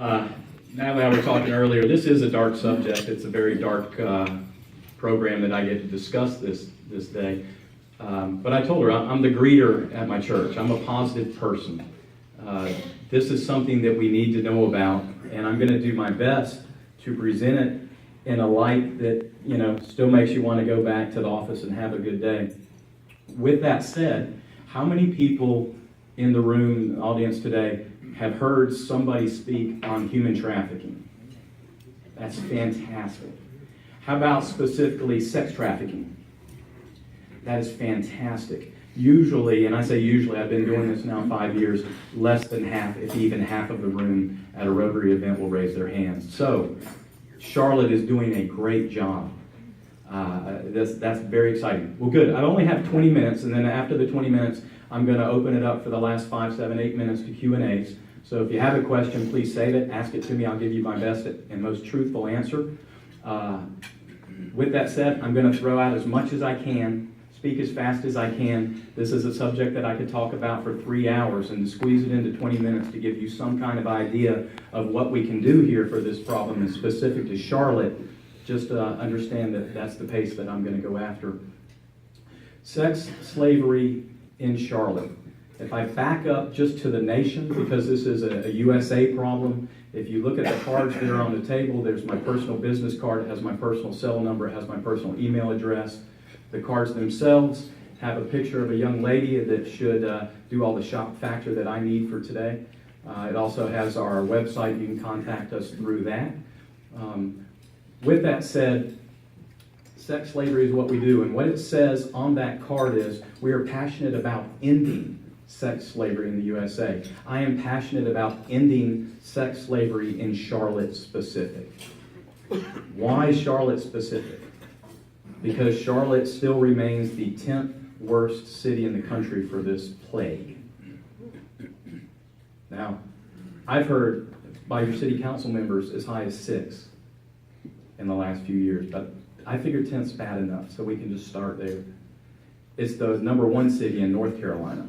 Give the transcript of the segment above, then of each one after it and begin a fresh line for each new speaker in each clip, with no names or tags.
Natalie and I were talking earlier, this is a dark subject. It's a very dark program that I get to discuss this day. But I told her, I'm the greeter at my church. I'm a positive person. This is something that we need to know about, and I'm going to do my best to present it in a light that, still makes you want to go back to the office and have a good day. With that said, how many people in the room, audience today, have heard somebody speak on human trafficking? That's fantastic. How about specifically sex trafficking? That is fantastic. Usually, and I say usually, I've been doing this now 5 years, less than half, if even half of the room at a Rotary event will raise their hands. So, Charlotte is doing a great job. That's very exciting. Well, good. I only have 20 minutes, and then after the 20 minutes, I'm going to open it up for the last 5, 7, 8 minutes to Q&As. So if you have a question, please save it, ask it to me. I'll give you my best and most truthful answer. With that said, I'm going to throw out as much as I can, speak as fast as I can. This is a subject that I could talk about for 3 hours and squeeze it into 20 minutes to give you some kind of idea of what we can do here for this problem, and specific to Charlotte. Just understand that that's the pace that I'm going to go after. Sex slavery in Charlotte. If I back up just to the nation, because this is a USA problem, if you look at the cards that are on the table, there's my personal business card. It has my personal cell number. It has my personal email address. The cards themselves have a picture of a young lady that should do all the shop factor that I need for today. It also has our website. You can contact us through that. With that said, sex slavery is what we do, and what it says on that card is we are passionate about ending sex slavery in the USA. I am passionate about ending sex slavery in Charlotte specific. Why Charlotte specific? Because Charlotte still remains the 10th worst city in the country for this plague. Now, I've heard by your city council members as high as 6 in the last few years, but I figured 10th's bad enough, so we can just start there. It's the number 1 city in North Carolina.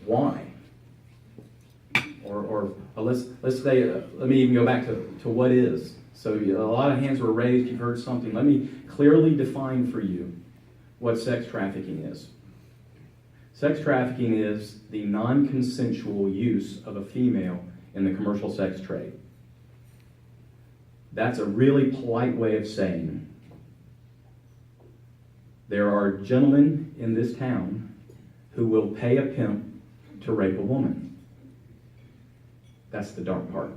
Why? Or let's say, let me even go back to what is. So a lot of hands were raised, you've heard something. Let me clearly define for you what sex trafficking is. Sex trafficking is the non-consensual use of a female in the commercial sex trade. That's a really polite way of saying there are gentlemen in this town who will pay a pimp to rape a woman. That's the dark part.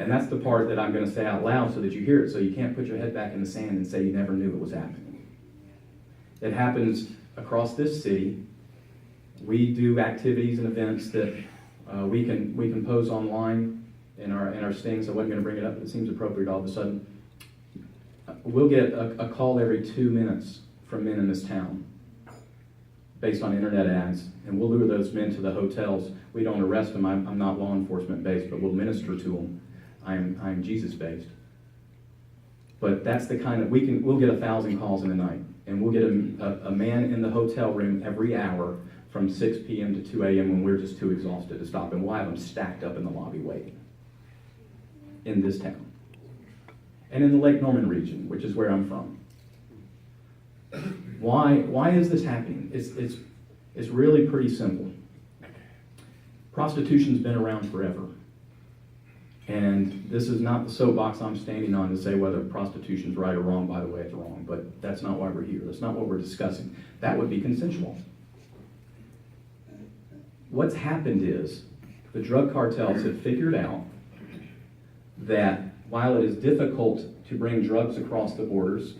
And that's the part that I'm going to say out loud so that you hear it, so you can't put your head back in the sand and say you never knew it was happening. It happens across this city. We do activities and events that we can post online in our stings. I wasn't going to bring it up, but it seems appropriate all of a sudden. We'll get a call every 2 minutes from men in this town based on internet ads, and we'll lure those men to the hotels. We don't arrest them. I'm not law enforcement based, but we'll minister to them. I'm Jesus based. But that's the kind of, we'll get 1,000 calls in a night, and we'll get a man in the hotel room every hour from 6 p.m. to 2 a.m. when we're just too exhausted to stop, and we'll have them stacked up in the lobby waiting in this town. And in the Lake Norman region, which is where I'm from. Why is this happening? It's really pretty simple. Prostitution's been around forever. And this is not the soapbox I'm standing on to say whether prostitution's right or wrong. By the way, it's wrong, but that's not why we're here. That's not what we're discussing. That would be consensual. What's happened is the drug cartels have figured out that while it is difficult to bring drugs across the borders,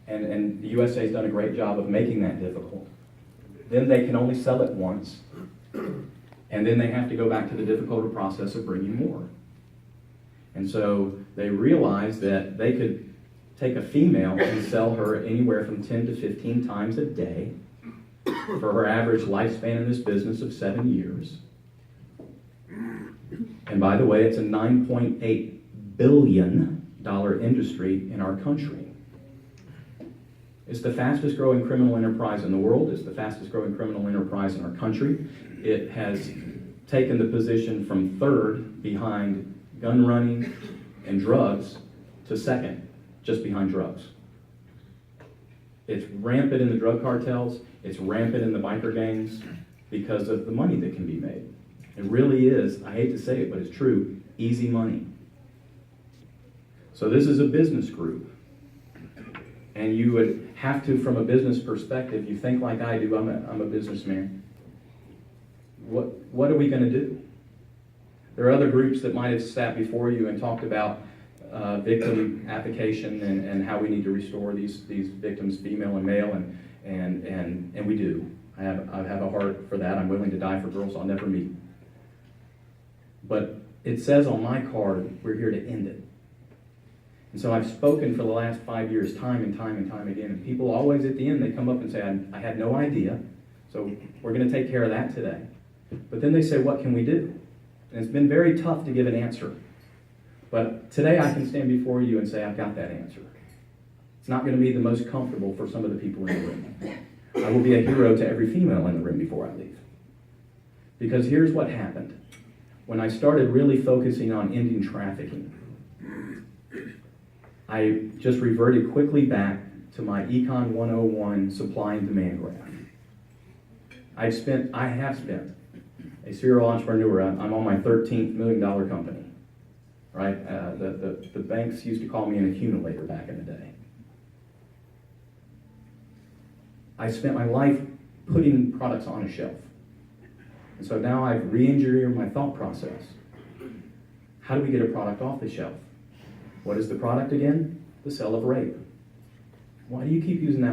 and the USA's done a great job of making that difficult, then they can only sell it once, and then they have to go back to the difficult process of bringing more. And so they realized that they could take a female and sell her anywhere from 10 to 15 times a day for her average lifespan in this business of 7 years. And by the way, it's a $9.8 billion industry in our country. It's the fastest growing criminal enterprise in the world. It's the fastest growing criminal enterprise in our country. It has taken the position from third behind gun running and drugs to second, just behind drugs. It's rampant in the drug cartels, it's rampant in the biker gangs because of the money that can be made. It really is, I hate to say it, but it's true, easy money. So this is a business group. And you would have to, from a business perspective, you think like I do, I'm a businessman. What are we going to do? There are other groups that might have sat before you and talked about victim application and how we need to restore these victims, female and male, and we do. I have a heart for that. I'm willing to die for girls I'll never meet. But it says on my card, we're here to end it. And so I've spoken for the last 5 years, time and time and time again, and people always at the end, they come up and say, I had no idea, so we're going to take care of that today. But then they say, what can we do? And it's been very tough to give an answer. But today I can stand before you and say, I've got that answer. It's not going to be the most comfortable for some of the people in the room. I will be a hero to every female in the room before I leave. Because here's what happened. When I started really focusing on ending trafficking, I just reverted quickly back to my Econ 101 supply and demand graph. I have spent, a serial entrepreneur, I'm on my 13th $1 million company, right? The banks used to call me an accumulator back in the day. I spent my life putting products on a shelf. And so now I've re-engineered my thought process. How do we get a product off the shelf? What is the product again? The sale of rape. Why do you keep using that word?